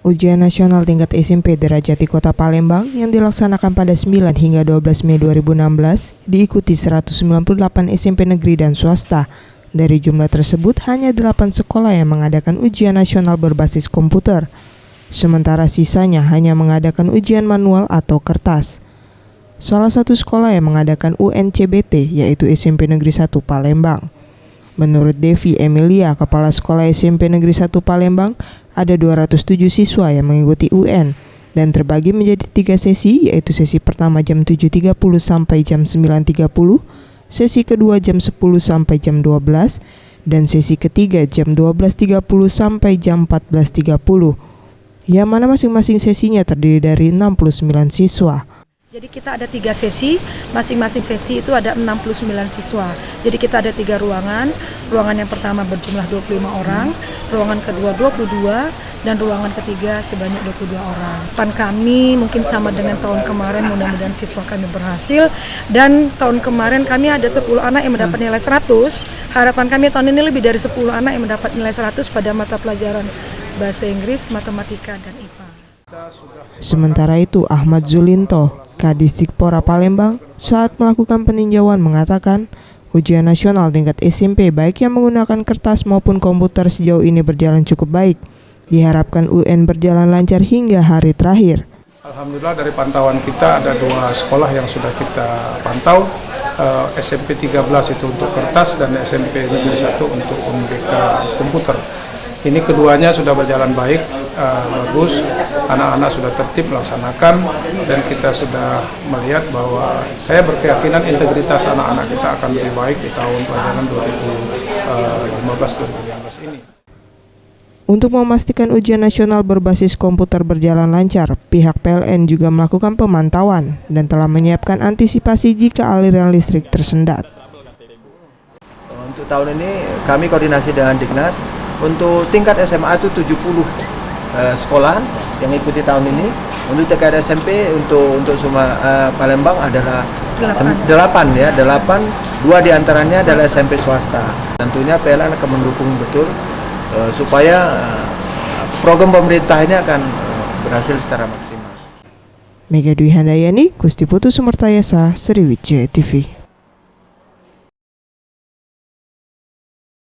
Ujian nasional tingkat SMP derajat di Kota Palembang yang dilaksanakan pada 9 hingga 12 Mei 2016 diikuti 198 SMP negeri dan swasta. Dari jumlah tersebut, hanya 8 sekolah yang mengadakan ujian nasional berbasis komputer. Sementara sisanya hanya mengadakan ujian manual atau kertas. Salah satu sekolah yang mengadakan UNCBT yaitu SMP Negeri 1 Palembang. Menurut Devi Emilia, Kepala Sekolah SMP Negeri 1 Palembang, ada 207 siswa yang mengikuti UN dan terbagi menjadi 3 sesi, yaitu sesi pertama jam 7.30 sampai jam 9.30, sesi kedua jam 10 sampai jam 12, dan sesi ketiga jam 12.30 sampai jam 14.30. Yang mana masing-masing sesinya terdiri dari 69 siswa. Jadi kita ada 3 sesi, masing-masing sesi itu ada 69 siswa. Jadi kita ada 3 ruangan, ruangan yang pertama berjumlah 25 orang, ruangan kedua 22, dan ruangan ketiga sebanyak 22 orang. Harapan kami mungkin sama dengan tahun kemarin, mudah-mudahan siswa kami berhasil. Dan tahun kemarin kami ada 10 anak yang mendapat nilai 100, harapan kami tahun ini lebih dari 10 anak yang mendapat nilai 100 pada mata pelajaran Bahasa Inggris, Matematika, dan IPA. Sementara itu, Ahmad Zulinto, Kadisdikpora Palembang, saat melakukan peninjauan mengatakan ujian nasional tingkat SMP baik yang menggunakan kertas maupun komputer sejauh ini berjalan cukup baik. Diharapkan UN berjalan lancar hingga hari terakhir. Alhamdulillah dari pantauan kita ada 2 sekolah yang sudah kita pantau, SMP 13 itu untuk kertas dan SMP Negeri 1 untuk UNBK komputer. Ini keduanya sudah berjalan baik, bagus, anak-anak sudah tertib melaksanakan, dan kita sudah melihat bahwa saya berkeyakinan integritas anak-anak kita akan lebih baik di tahun pelajaran 2015-2016 ini. Untuk memastikan ujian nasional berbasis komputer berjalan lancar, pihak PLN juga melakukan pemantauan dan telah menyiapkan antisipasi jika aliran listrik tersendat. Untuk tahun ini kami koordinasi dengan Dignas. Untuk tingkat SMA itu 70 sekolah yang ikuti tahun ini. Untuk tingkat SMP untuk semua Palembang adalah 8 ya, 8. 2 diantaranya adalah SMP swasta. Tentunya PLN akan mendukung betul supaya program pemerintah ini akan berhasil secara maksimal. Mega Dwi Handayani, Gusti Putu Sumertayasa, Sriwijaya TV.